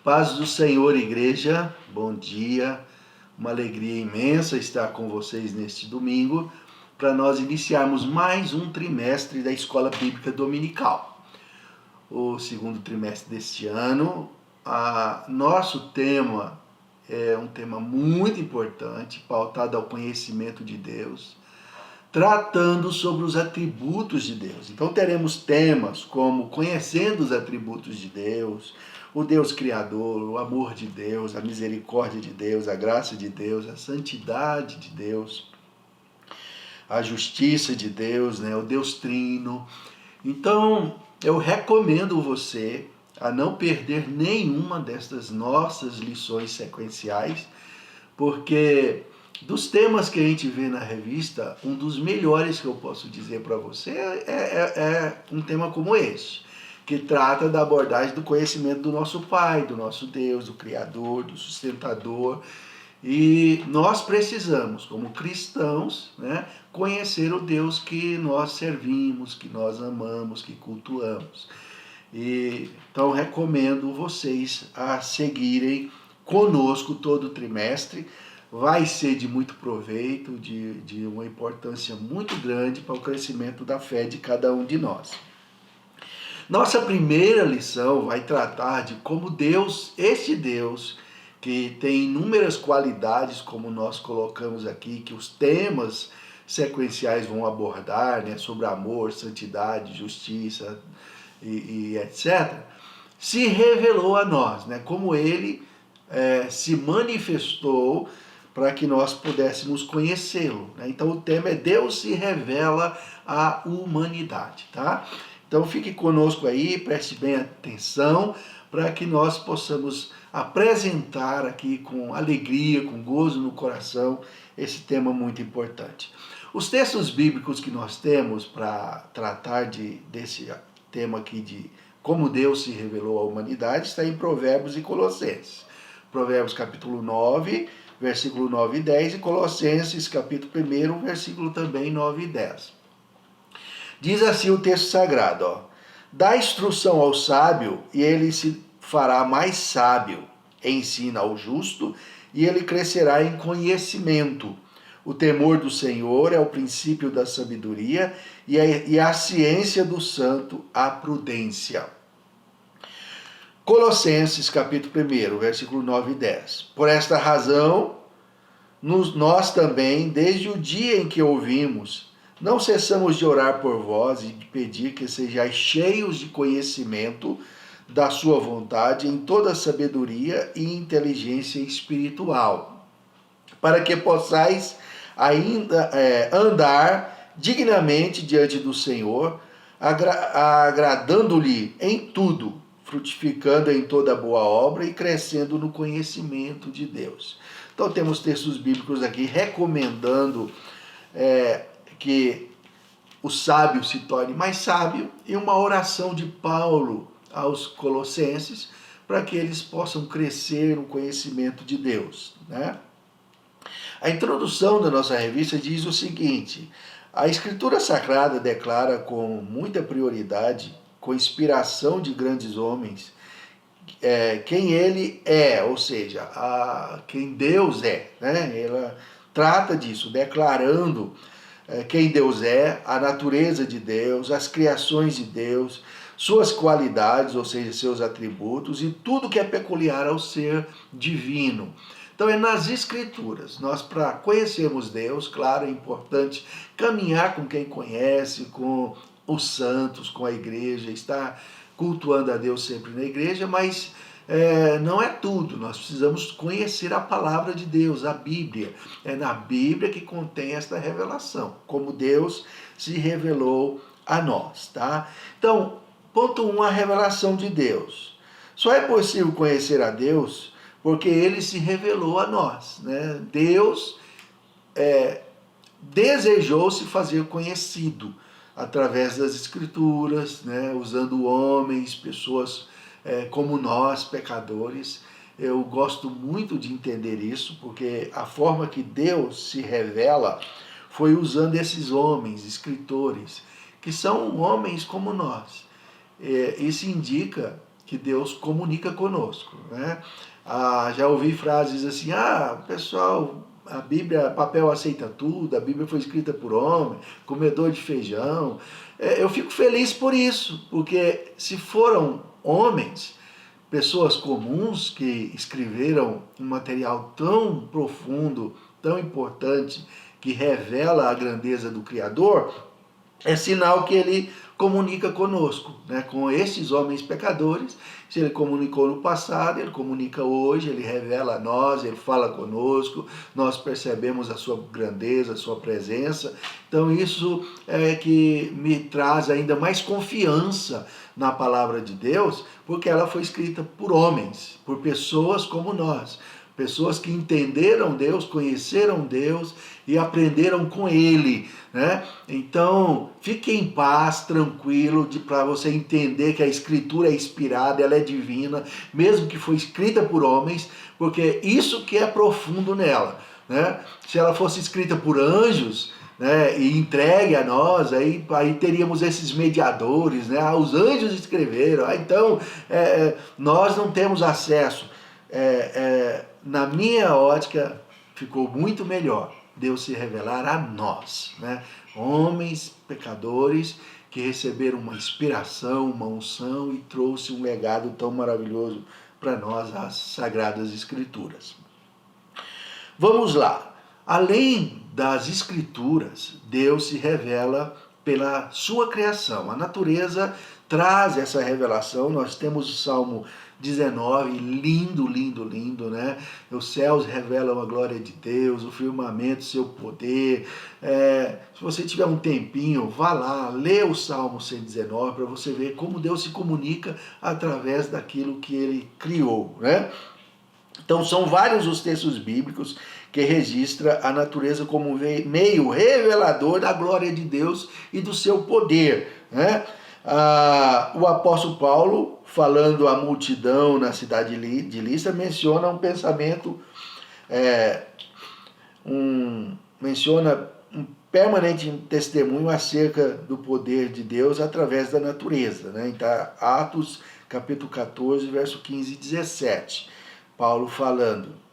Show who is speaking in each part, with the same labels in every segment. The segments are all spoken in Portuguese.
Speaker 1: Paz do Senhor, igreja, bom dia, uma alegria imensa estar com vocês neste domingo, para nós iniciarmos mais um trimestre da Escola Bíblica Dominical. O segundo trimestre deste ano, nosso tema é um tema muito importante, pautado ao conhecimento de Deus, tratando sobre os atributos de Deus. Então teremos temas como conhecendo os atributos de Deus, o Deus Criador, o amor de Deus, a misericórdia de Deus, a graça de Deus, a santidade de Deus, a justiça de Deus, o Deus Trino. Então, eu recomendo você a não perder nenhuma destas nossas lições sequenciais, porque dos temas que a gente vê na revista, um dos melhores que eu posso dizer para você é um tema como esse, que trata da abordagem do conhecimento do nosso Pai, do nosso Deus, do Criador, do Sustentador. E nós precisamos, como cristãos, conhecer o Deus que nós servimos, que nós amamos, que cultuamos. Então recomendo vocês a seguirem conosco todo o trimestre. Vai ser de muito proveito, de uma importância muito grande para o crescimento da fé de cada um de nós. Nossa primeira lição vai tratar de como Deus, este Deus, que tem inúmeras qualidades, como nós colocamos aqui, que os temas sequenciais vão abordar, sobre amor, santidade, justiça e etc., se revelou a nós, como ele se manifestou para que nós pudéssemos conhecê-lo. Então o tema é Deus se revela à humanidade, tá? Então fique conosco aí, preste bem atenção, para que nós possamos apresentar aqui com alegria, com gozo no coração, esse tema muito importante. Os textos bíblicos que nós temos para tratar desse tema aqui de como Deus se revelou à humanidade está em Provérbios e Colossenses. Provérbios capítulo 9, versículo 9 e 10, e Colossenses capítulo 1, versículo também 9 e 10. Diz assim o texto sagrado, dá instrução ao sábio e ele se fará mais sábio, ensina ao justo e ele crescerá em conhecimento. O temor do Senhor é o princípio da sabedoria e a ciência do santo a prudência. Colossenses capítulo 1, versículo 9 e 10. Por esta razão, nós também, desde o dia em que ouvimos, não cessamos de orar por vós e de pedir que sejais cheios de conhecimento da sua vontade em toda sabedoria e inteligência espiritual, para que possais ainda andar dignamente diante do Senhor, agradando-lhe em tudo, frutificando em toda boa obra e crescendo no conhecimento de Deus. Então temos textos bíblicos aqui recomendando que o sábio se torne mais sábio, e uma oração de Paulo aos Colossenses para que eles possam crescer no conhecimento de Deus. A introdução da nossa revista diz o seguinte: a Escritura Sagrada declara com muita prioridade, com inspiração de grandes homens, quem ele é, ou seja, quem Deus é. Ela trata disso, declarando quem Deus é, a natureza de Deus, as criações de Deus, suas qualidades, ou seja, seus atributos e tudo que é peculiar ao ser divino. Então é nas Escrituras. Nós, para conhecermos Deus, claro, é importante caminhar com quem conhece, com os santos, com a igreja, estar cultuando a Deus sempre na igreja, mas não é tudo. Nós precisamos conhecer a palavra de Deus, a Bíblia. É na Bíblia que contém esta revelação, como Deus se revelou a nós, tá? Então, ponto 1, a revelação de Deus. Só é possível conhecer a Deus porque ele se revelou a nós, Deus desejou se fazer conhecido através das Escrituras, usando homens, pessoas como nós, pecadores. Eu gosto muito de entender isso, porque a forma que Deus se revela foi usando esses homens, escritores, que são homens como nós. Isso indica que Deus comunica conosco, né? Já ouvi frases assim, pessoal, a Bíblia, papel aceita tudo, a Bíblia foi escrita por homem, comedor de feijão. Eu fico feliz por isso, porque se foram homens, pessoas comuns que escreveram um material tão profundo, tão importante, que revela a grandeza do Criador, é sinal que ele comunica conosco, né? Com esses homens pecadores. Se ele comunicou no passado, ele comunica hoje, ele revela a nós, ele fala conosco, nós percebemos a sua grandeza, a sua presença. Então isso é que me traz ainda mais confiança na palavra de Deus, porque ela foi escrita por homens, por pessoas como nós. Pessoas que entenderam Deus, conheceram Deus e aprenderam com Ele, né? Então, fique em paz, tranquilo, para você entender que a Escritura é inspirada, ela é divina, mesmo que foi escrita por homens, porque isso que é profundo nela, né? Se ela fosse escrita por anjos, né, e entregue a nós, aí teríamos esses mediadores, né? Os anjos escreveram, então nós não temos acesso. Na minha ótica, ficou muito melhor Deus se revelar a nós, né? Homens pecadores que receberam uma inspiração, uma unção e trouxe um legado tão maravilhoso para nós, as Sagradas Escrituras. Vamos lá. Além das Escrituras, Deus se revela pela sua criação. A natureza traz essa revelação. Nós temos o Salmo 19, lindo, lindo, lindo, né? Os céus revelam a glória de Deus, o firmamento, seu poder. Se você tiver um tempinho, vá lá, lê o Salmo 119 para você ver como Deus se comunica através daquilo que ele criou, né? Então são vários os textos bíblicos que registra a natureza como meio revelador da glória de Deus e do seu poder, né? O apóstolo Paulo, falando à multidão na cidade de Listra, menciona um pensamento, menciona um permanente testemunho acerca do poder de Deus através da natureza, né? Então, Atos capítulo 14, verso 15 e 17, Paulo falando.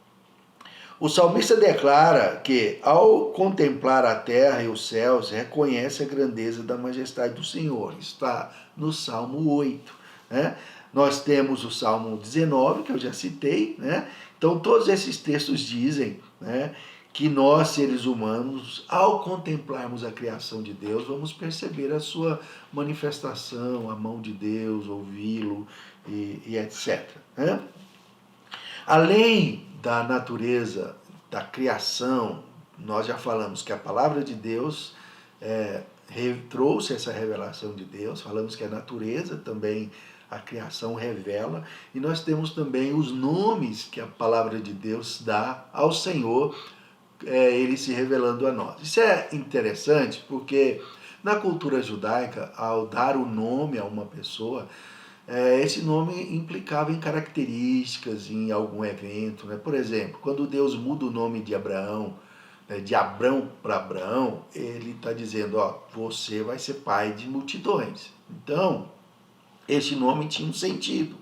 Speaker 1: O salmista declara que, ao contemplar a terra e os céus, reconhece a grandeza da majestade do Senhor. Está no Salmo 8. Né? Nós temos o Salmo 19, que eu já citei. Né? Então, todos esses textos dizem, né, que nós, seres humanos, ao contemplarmos a criação de Deus, vamos perceber a sua manifestação, a mão de Deus, ouvi-lo e etc. Né? Além da natureza, da criação, nós já falamos que a palavra de Deus trouxe essa revelação de Deus, falamos que a natureza também, a criação revela, e nós temos também os nomes que a palavra de Deus dá ao Senhor, ele se revelando a nós. Isso é interessante porque na cultura judaica, ao dar o nome a uma pessoa, esse nome implicava em características, em algum evento, né? Por exemplo, quando Deus muda o nome de Abraão, de Abrão para Abraão, ele está dizendo, você vai ser pai de multidões. Então, esse nome tinha um sentido.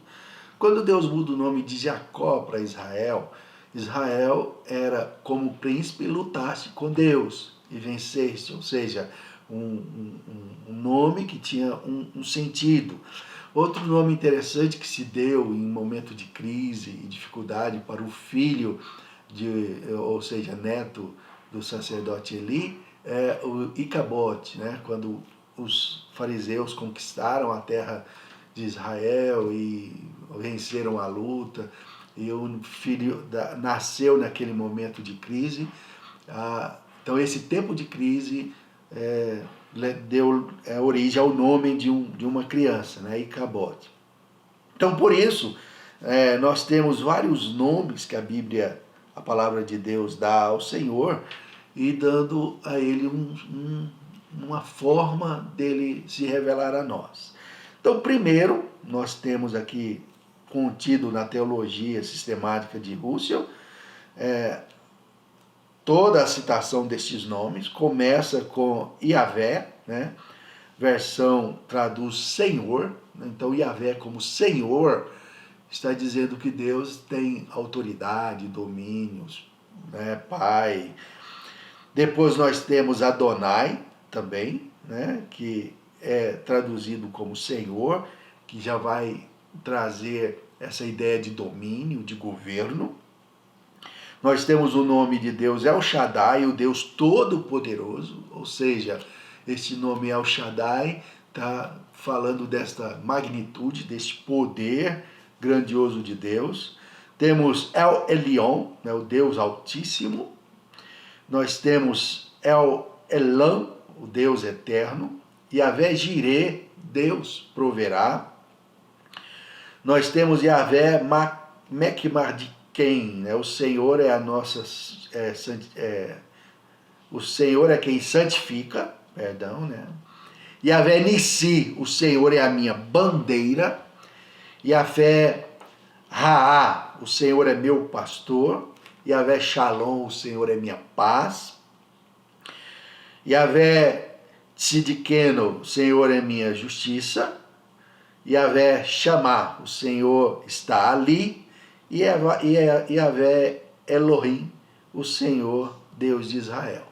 Speaker 1: Quando Deus muda o nome de Jacó para Israel, Israel era como o príncipe lutasse com Deus e vencesse, ou seja, um nome que tinha um sentido. Outro nome interessante que se deu em momento de crise e dificuldade para o filho, ou seja, neto do sacerdote Eli, é o Icabote, né? Quando os fariseus conquistaram a terra de Israel e venceram a luta, e o filho nasceu naquele momento de crise. Então esse tempo de crise deu origem ao nome de uma criança, né? Icabote. Então, por isso, nós temos vários nomes que a Bíblia, a palavra de Deus, dá ao Senhor, e dando a ele uma forma dele se revelar a nós. Então, primeiro, nós temos aqui contido na teologia sistemática de Russell, toda a citação destes nomes começa com Yahvé, né? versão traduz Senhor, então Yahvé como Senhor, está dizendo que Deus tem autoridade, domínios, né, Pai. Depois nós temos Adonai também, né, que é traduzido como Senhor, que já vai trazer essa ideia de domínio, de governo. Nós temos o nome de Deus El Shaddai, o Deus Todo-Poderoso, ou seja, este nome El Shaddai está falando desta magnitude, deste poder grandioso de Deus. Temos El Elyon, né, o Deus Altíssimo. Nós temos El Elam, o Deus Eterno. Yahvé Jireh, Deus proverá. Nós temos Yahvé Mekmardikém, né? O Senhor é a nossa... o Senhor é quem santifica, perdão, né? Yahvé Nissi, o Senhor é a minha bandeira. Yahvé Raá, o Senhor é meu pastor. Yahvé Shalom, o Senhor é minha paz. Yahvé Tzidkenu, o Senhor é minha justiça. Yahvé Shammah, o Senhor está ali. E Yahvé Elohim, o Senhor, Deus de Israel.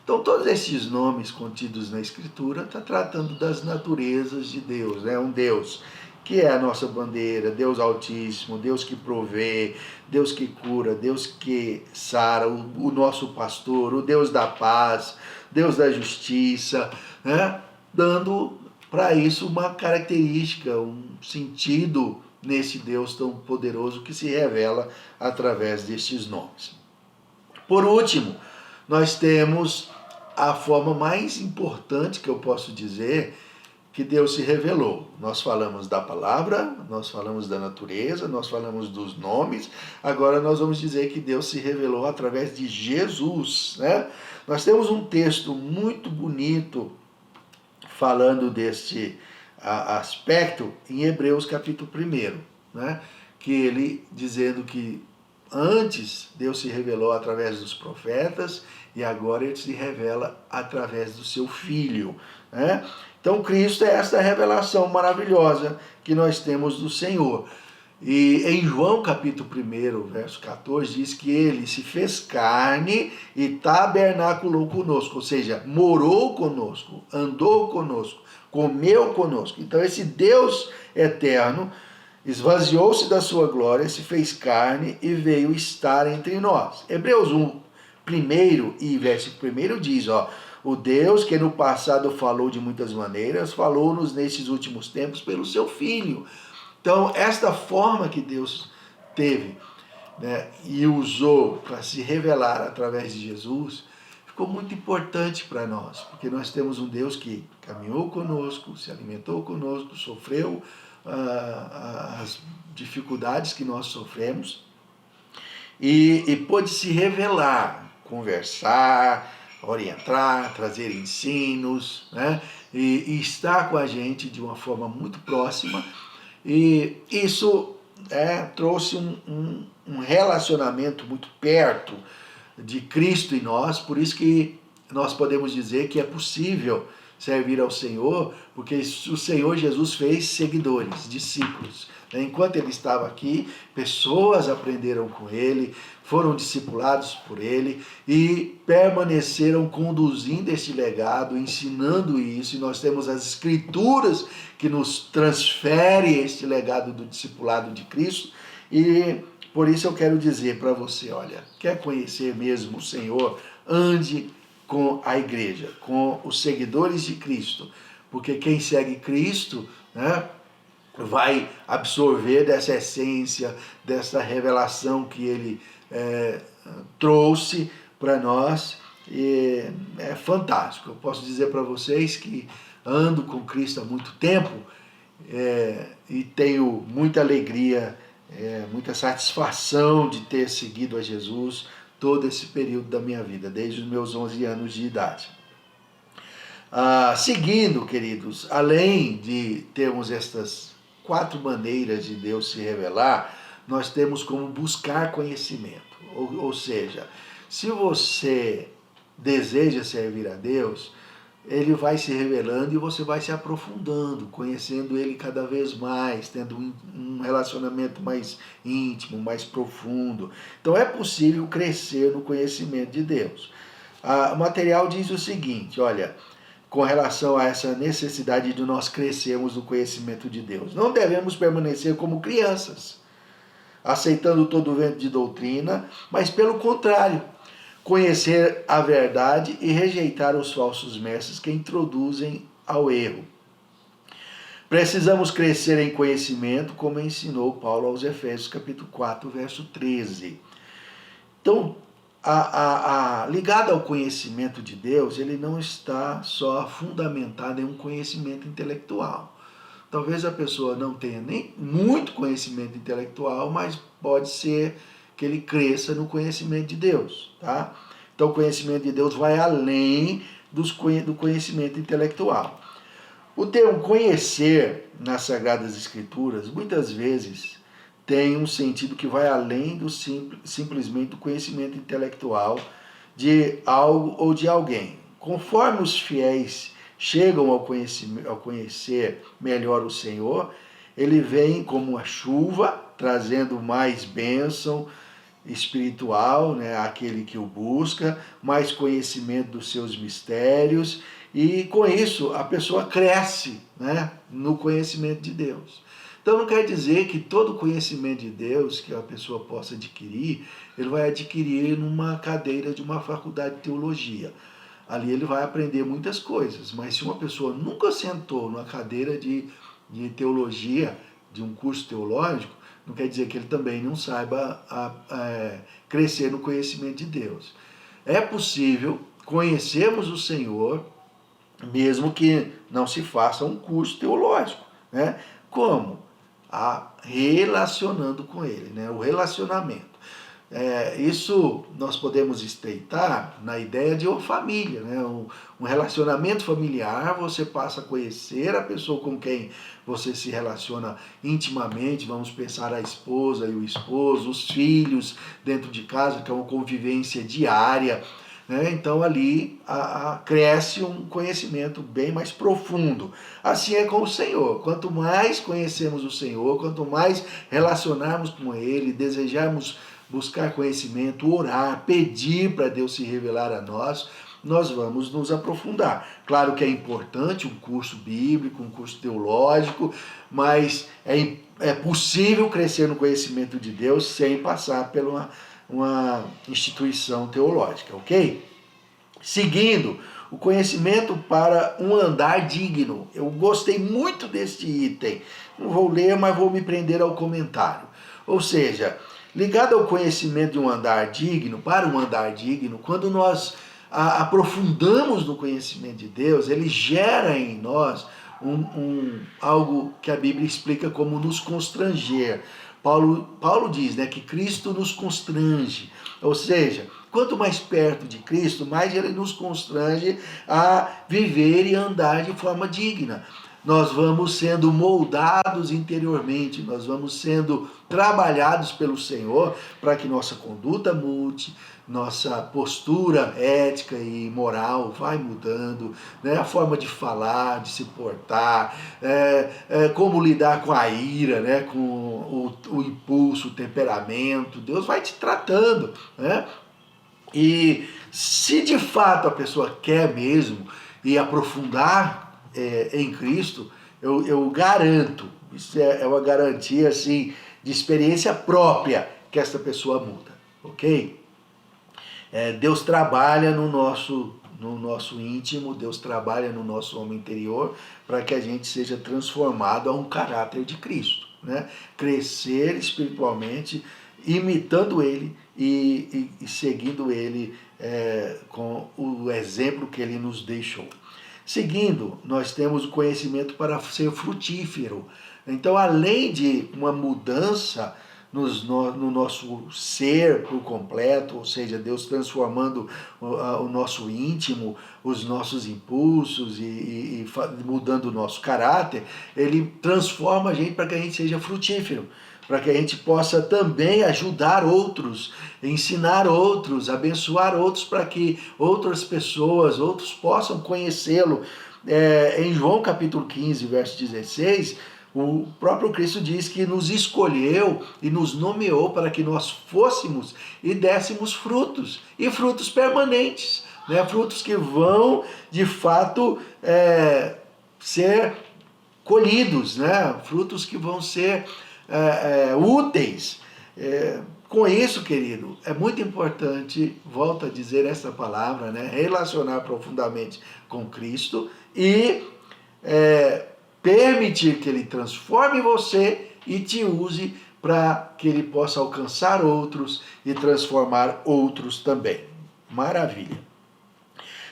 Speaker 1: Então, todos esses nomes contidos na Escritura estão tratando das naturezas de Deus, né? Um Deus que é a nossa bandeira, Deus Altíssimo, Deus que provê, Deus que cura, Deus que sara, o nosso pastor, o Deus da paz, Deus da justiça, né? Dando para isso uma característica, um sentido nesse Deus tão poderoso que se revela através destes nomes. Por último, nós temos a forma mais importante que eu posso dizer que Deus se revelou. Nós falamos da palavra, nós falamos da natureza, nós falamos dos nomes, agora nós vamos dizer que Deus se revelou através de Jesus, né? Nós temos um texto muito bonito falando deste aspecto em Hebreus capítulo 1, né? Que ele dizendo que antes Deus se revelou através dos profetas e agora ele se revela através do seu Filho, né? Então Cristo é esta revelação maravilhosa que nós temos do Senhor. E em João capítulo 1, verso 14, diz que ele se fez carne e tabernaculou conosco, ou seja, morou conosco, andou conosco, comeu conosco. Então esse Deus eterno esvaziou-se da sua glória, se fez carne e veio estar entre nós. Hebreus 1, e verso 1 diz, ó, o Deus que no passado falou de muitas maneiras, falou-nos nesses últimos tempos pelo seu Filho. Então, esta forma que Deus teve, né, e usou para se revelar através de Jesus, ficou muito importante para nós, porque nós temos um Deus que caminhou conosco, se alimentou conosco, sofreu as dificuldades que nós sofremos e pôde se revelar, conversar, orientar, trazer ensinos, né, e estar com a gente de uma forma muito próxima. E isso trouxe um relacionamento muito perto de Cristo em nós, por isso que nós podemos dizer que é possível servir ao Senhor, porque o Senhor Jesus fez seguidores, discípulos. Enquanto ele estava aqui, pessoas aprenderam com ele, foram discipulados por ele e permaneceram conduzindo este legado, ensinando isso. E nós temos as Escrituras que nos transferem este legado do discipulado de Cristo. E por isso eu quero dizer para você, olha, quer conhecer mesmo o Senhor? Ande com a igreja, com os seguidores de Cristo. Porque quem segue Cristo, né, vai absorver dessa essência, dessa revelação que ele trouxe para nós. E é fantástico. Eu posso dizer para vocês que ando com Cristo há muito tempo e tenho muita alegria, muita satisfação de ter seguido a Jesus todo esse período da minha vida, desde os meus 11 anos de idade. Seguindo, queridos, além de termos estas 4 maneiras de Deus se revelar, nós temos como buscar conhecimento. Ou seja, se você deseja servir a Deus, ele vai se revelando e você vai se aprofundando, conhecendo ele cada vez mais, tendo um relacionamento mais íntimo, mais profundo. Então é possível crescer no conhecimento de Deus. O material diz o seguinte, olha, com relação a essa necessidade de nós crescermos no conhecimento de Deus. Não devemos permanecer como crianças, aceitando todo o vento de doutrina, mas pelo contrário, conhecer a verdade e rejeitar os falsos mestres que introduzem ao erro. Precisamos crescer em conhecimento, como ensinou Paulo aos Efésios, capítulo 4, verso 13. Então, ligado ao conhecimento de Deus, ele não está só fundamentado em um conhecimento intelectual. Talvez a pessoa não tenha nem muito conhecimento intelectual, mas pode ser que ele cresça no conhecimento de Deus, tá? Então o conhecimento de Deus vai além do conhecimento intelectual. O termo conhecer nas Sagradas Escrituras, muitas vezes, tem um sentido que vai além do simplesmente do conhecimento intelectual de algo ou de alguém. Conforme os fiéis chegam ao conhecer melhor o Senhor, ele vem como uma chuva, trazendo mais bênção espiritual, né, àquele que o busca, mais conhecimento dos seus mistérios, e com isso a pessoa cresce, né, no conhecimento de Deus. Então não quer dizer que todo conhecimento de Deus que a pessoa possa adquirir, ele vai adquirir numa cadeira de uma faculdade de teologia. Ali ele vai aprender muitas coisas, mas se uma pessoa nunca sentou numa cadeira de teologia, de um curso teológico, não quer dizer que ele também não saiba crescer no conhecimento de Deus. É possível conhecermos o Senhor, mesmo que não se faça um curso teológico, né? Como? Relacionando com ele, né? O relacionamento. Isso nós podemos estreitar na ideia de uma família, né? Um relacionamento familiar, você passa a conhecer a pessoa com quem você se relaciona intimamente, vamos pensar a esposa e o esposo, os filhos dentro de casa, que é uma convivência diária, né? Então ali cresce um conhecimento bem mais profundo. Assim é com o Senhor. Quanto mais conhecemos o Senhor, quanto mais relacionarmos com Ele, desejarmos buscar conhecimento, orar, pedir para Deus se revelar a nós, nós vamos nos aprofundar. Claro que é importante um curso bíblico, um curso teológico, mas é possível crescer no conhecimento de Deus sem passar por uma instituição teológica, ok? Seguindo, o conhecimento para um andar digno. Eu gostei muito deste item. Não vou ler, mas vou me prender ao comentário. Ou seja, ligado ao conhecimento de um andar digno, para um andar digno, quando nós aprofundamos no conhecimento de Deus, ele gera em nós algo que a Bíblia explica como nos constranger. Paulo diz, né, que Cristo nos constrange, ou seja, quanto mais perto de Cristo, mais ele nos constrange a viver e andar de forma digna. Nós vamos sendo moldados interiormente, nós vamos sendo trabalhados pelo Senhor para que nossa conduta mude, nossa postura ética e moral vai mudando, né? A forma de falar, de se portar, como lidar com a ira, né? Com o impulso, o temperamento. Deus vai te tratando, né? E se de fato a pessoa quer mesmo e aprofundar em Cristo, eu garanto, isso é uma garantia assim, de experiência própria, que essa pessoa muda, ok? Deus trabalha no nosso íntimo, Deus trabalha no nosso homem interior para que a gente seja transformado a um caráter de Cristo, né? Crescer espiritualmente, imitando Ele e seguindo Ele com o exemplo que Ele nos deixou. Seguindo, nós temos o conhecimento para ser frutífero. Então, além de uma mudança no nosso ser por completo, ou seja, Deus transformando o nosso íntimo, os nossos impulsos e mudando o nosso caráter, Ele transforma a gente para que a gente seja frutífero. para que a gente possa também ajudar outros, ensinar outros, abençoar outros, para que outras pessoas, outros possam conhecê-lo. Em João capítulo 15, verso 16, o próprio Cristo diz que nos escolheu e nos nomeou para que nós fôssemos e dessemos frutos, e frutos permanentes, né? Frutos que vão, de fato, ser colhidos, né? Frutos que vão ser úteis. Com isso, querido, é muito importante, volto a dizer essa palavra, né? Relacionar profundamente com Cristo e permitir que Ele transforme você e te use para que Ele possa alcançar outros e transformar outros também. Maravilha.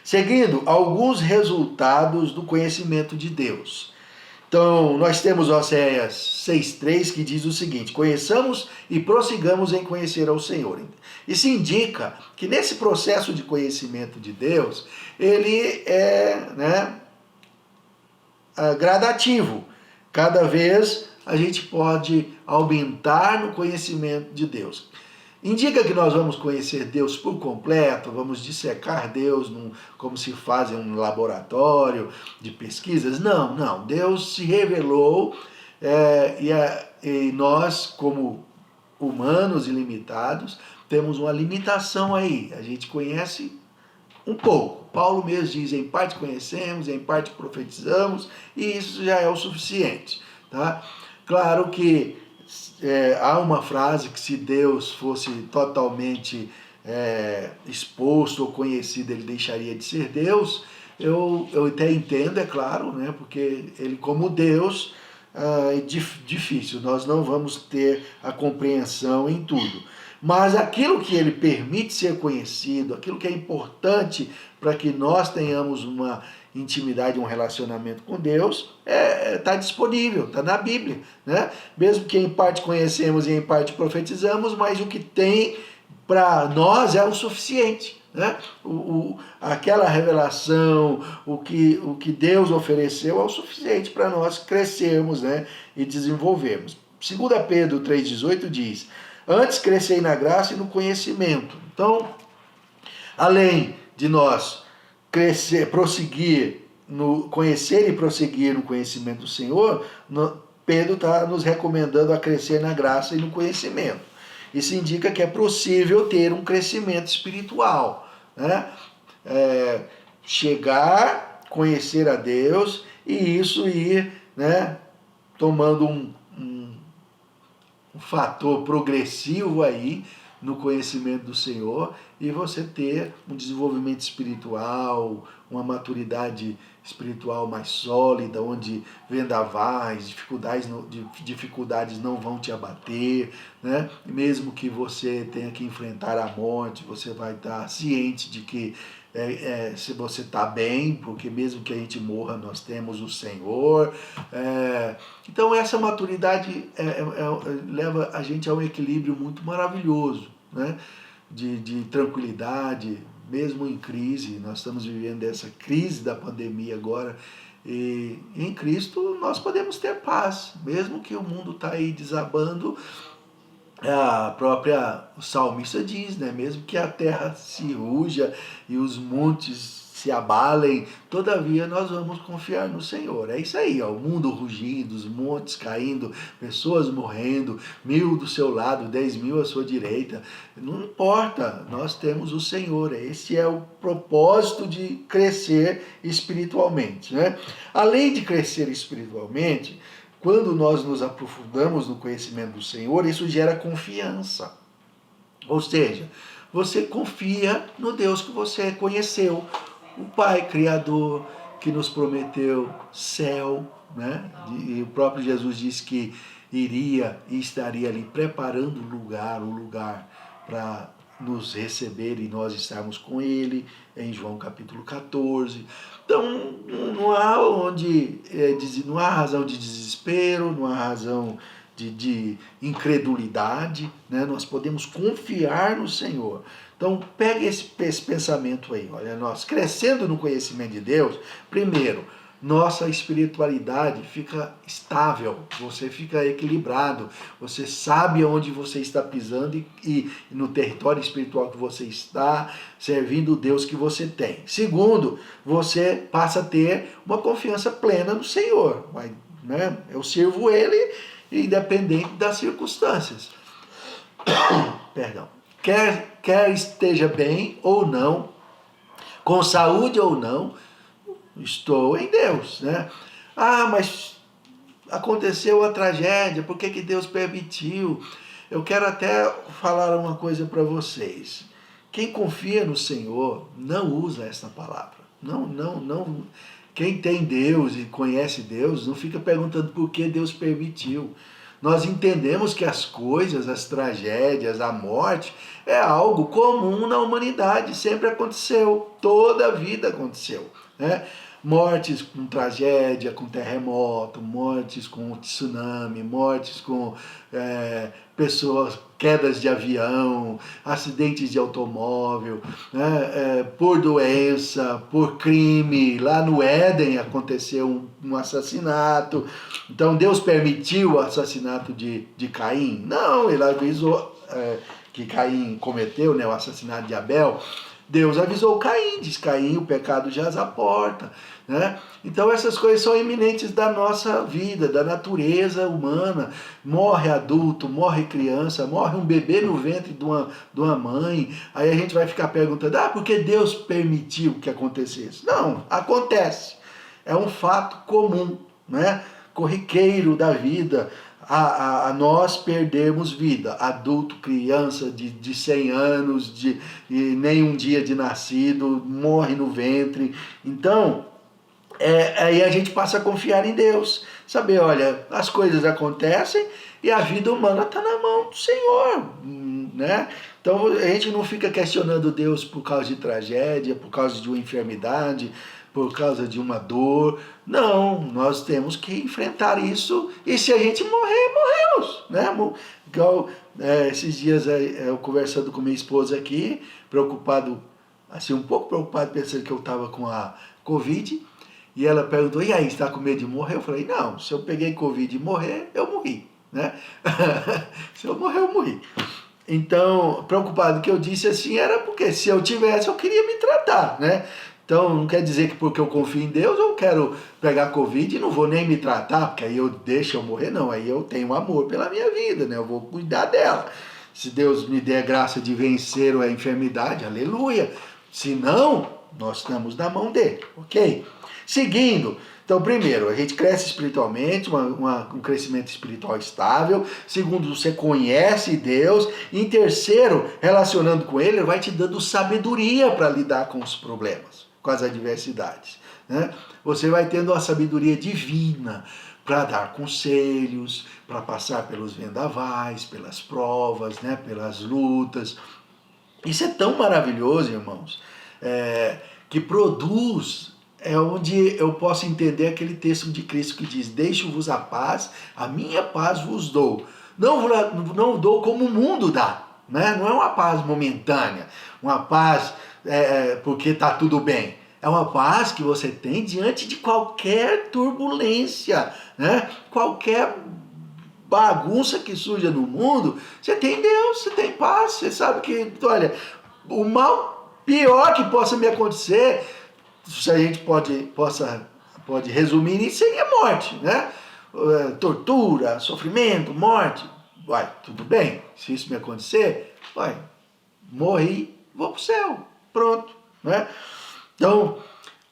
Speaker 1: Seguindo, alguns resultados do conhecimento de Deus. Então, nós temos Oséias 6,3 que diz o seguinte: conheçamos e prossigamos em conhecer ao Senhor. Isso indica que nesse processo de conhecimento de Deus, ele é gradativo. Cada vez a gente pode aumentar no conhecimento de Deus. Indica que nós vamos conhecer Deus por completo, vamos dissecar Deus como se faz em um laboratório de pesquisas? Não. Deus se revelou e nós, como humanos ilimitados, temos uma limitação aí. A gente conhece um pouco. Paulo mesmo diz: em parte conhecemos, em parte profetizamos, e isso já é o suficiente. Tá? Claro que há uma frase que se Deus fosse totalmente exposto ou conhecido, ele deixaria de ser Deus. Eu até entendo, é claro, né? Porque ele, como Deus, é difícil, nós não vamos ter a compreensão em tudo. Mas aquilo que ele permite ser conhecido, aquilo que é importante para que nós tenhamos uma intimidade, um relacionamento com Deus, está disponível, está na Bíblia, né? Mesmo que em parte conhecemos e em parte profetizamos, mas o que tem para nós é o suficiente, né? Aquela revelação, o que Deus ofereceu é o suficiente para nós crescermos, né? E desenvolvermos. 2 Pedro 3,18 diz: antes crescei na graça e no conhecimento. Então, além de nós prosseguir no conhecer e prosseguir no conhecimento do Senhor, Pedro está nos recomendando a crescer na graça e no conhecimento. Isso indica que é possível ter um crescimento espiritual, né? Chegar, conhecer a Deus e isso ir, né, tomando um fator progressivo aí no conhecimento do Senhor, e você ter um desenvolvimento espiritual, uma maturidade espiritual mais sólida, onde vendavais, dificuldades não vão te abater, né? Mesmo que você tenha que enfrentar a morte, você vai estar ciente de que se você está bem, porque mesmo que a gente morra, nós temos o Senhor. Então essa maturidade leva a gente a um equilíbrio muito maravilhoso, né? De tranquilidade, mesmo em crise. Nós estamos vivendo essa crise da pandemia agora, e em Cristo nós podemos ter paz, mesmo que o mundo está aí desabando. O salmista diz, né? Mesmo que a terra se ruja e os montes se abalem, todavia nós vamos confiar no Senhor. É isso aí, ó, o mundo rugindo, os montes caindo, pessoas morrendo, 1000 do seu lado, 10.000 à sua direita. Não importa, nós temos o Senhor. Esse é o propósito de crescer espiritualmente, né? Além de crescer espiritualmente, quando nós nos aprofundamos no conhecimento do Senhor, isso gera confiança. Ou seja, você confia no Deus que você conheceu, o Pai Criador que nos prometeu céu, né? E o próprio Jesus disse que iria e estaria ali preparando o lugar para nos receber e nós estarmos com Ele, em João capítulo 14. Então, não há razão de desespero, não há razão de incredulidade, né? Nós podemos confiar no Senhor. Então, pegue esse pensamento aí. Olha, nós crescendo no conhecimento de Deus, primeiro, nossa espiritualidade fica estável, você fica equilibrado, você sabe onde você está pisando e no território espiritual que você está, servindo o Deus que você tem. Segundo, você passa a ter uma confiança plena no Senhor, né? Eu sirvo Ele independente das circunstâncias. Perdão. Quer esteja bem ou não, com saúde ou não, estou em Deus, né? Ah, mas aconteceu a tragédia, por que Deus permitiu? Eu quero até falar uma coisa para vocês. Quem confia no Senhor não usa essa palavra. Não. Quem tem Deus e conhece Deus não fica perguntando por que Deus permitiu. Nós entendemos que as coisas, as tragédias, a morte é algo comum na humanidade, sempre aconteceu, toda a vida aconteceu, né? Mortes com tragédia, com terremoto, mortes com tsunami, mortes com pessoas, quedas de avião, acidentes de automóvel, né? Por doença, por crime. Lá no Éden aconteceu um assassinato. Então Deus permitiu o assassinato de Caim? Não, ele avisou que Caim cometeu, né, o assassinato de Abel. Deus avisou Caim, diz Caim, o pecado jaz à porta, né? Então essas coisas são iminentes da nossa vida, da natureza humana. Morre adulto, morre criança, morre um bebê no ventre de uma mãe. Aí a gente vai ficar perguntando, por que Deus permitiu que acontecesse? Não, acontece. É um fato comum, né? Corriqueiro da vida. A nós perdermos vida, adulto, criança de 100 anos, nem um dia de nascido, morre no ventre. Então, aí a gente passa a confiar em Deus, saber, olha, as coisas acontecem e a vida humana está na mão do Senhor, né? Então a gente não fica questionando Deus por causa de tragédia, por causa de uma enfermidade, por causa de uma dor. Não, nós temos que enfrentar isso e se a gente morrer, morremos, né? Igual esses dias eu conversando com minha esposa aqui, preocupado, assim, um pouco preocupado, pensando que eu estava com a Covid, e ela perguntou, e aí, está com medo de morrer? Eu falei, não, se eu peguei Covid e morrer, eu morri, né? Se eu morrer, eu morri. Então, preocupado que eu disse assim, era porque se eu tivesse, eu queria me tratar, né? Então, não quer dizer que porque eu confio em Deus, eu quero pegar Covid e não vou nem me tratar, porque aí eu deixo eu morrer, não. Aí eu tenho amor pela minha vida, né? Eu vou cuidar dela. Se Deus me der a graça de vencer a enfermidade, aleluia. Se não, nós estamos na mão dele, ok? Seguindo, então, primeiro, a gente cresce espiritualmente, um crescimento espiritual estável. Segundo, você conhece Deus. E em terceiro, relacionando com Ele, Ele vai te dando sabedoria para lidar com os problemas, com as adversidades, né? Você vai tendo a sabedoria divina para dar conselhos, para passar pelos vendavais, pelas provas, né? Pelas lutas. Isso é tão maravilhoso, irmãos, que produz... É onde eu posso entender aquele texto de Cristo que diz, deixo-vos a paz, a minha paz vos dou. Não dou como o mundo dá, né? Não é uma paz momentânea, uma paz porque está tudo bem. É uma paz que você tem diante de qualquer turbulência, né? Qualquer bagunça que surja no mundo, você tem Deus, você tem paz, você sabe que, olha, o mal pior que possa me acontecer, se a gente pode resumir isso, seria morte, né? Tortura, sofrimento, morte. Vai, tudo bem, se isso me acontecer, vai, morri, vou para o céu, pronto, né? Então,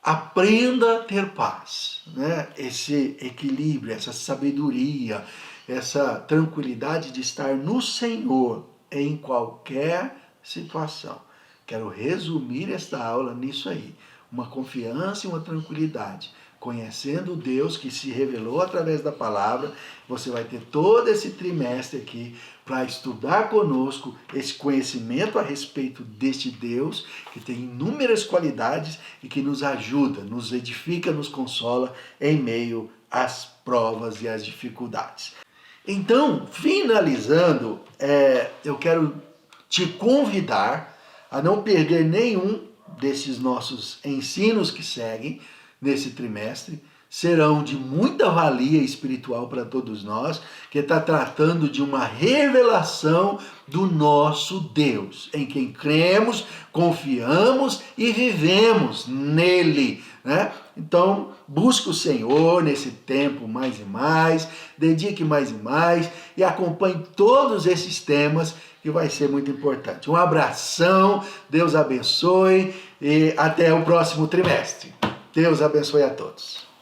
Speaker 1: aprenda a ter paz, né? Esse equilíbrio, essa sabedoria, essa tranquilidade de estar no Senhor em qualquer situação. Quero resumir esta aula nisso aí. Uma confiança e uma tranquilidade. Conhecendo Deus que se revelou através da palavra, você vai ter todo esse trimestre aqui para estudar conosco esse conhecimento a respeito deste Deus que tem inúmeras qualidades e que nos ajuda, nos edifica, nos consola em meio às provas e às dificuldades. Então, finalizando, eu quero te convidar a não perder nenhum desses nossos ensinos que seguem nesse trimestre. serão de muita valia espiritual para todos nós, que está tratando de uma revelação do nosso Deus, em quem cremos, confiamos e vivemos nele, né? Então, busque o Senhor nesse tempo mais e mais, dedique mais e mais e acompanhe todos esses temas que vai ser muito importante. Um abração, Deus abençoe e até o próximo trimestre. Deus abençoe a todos.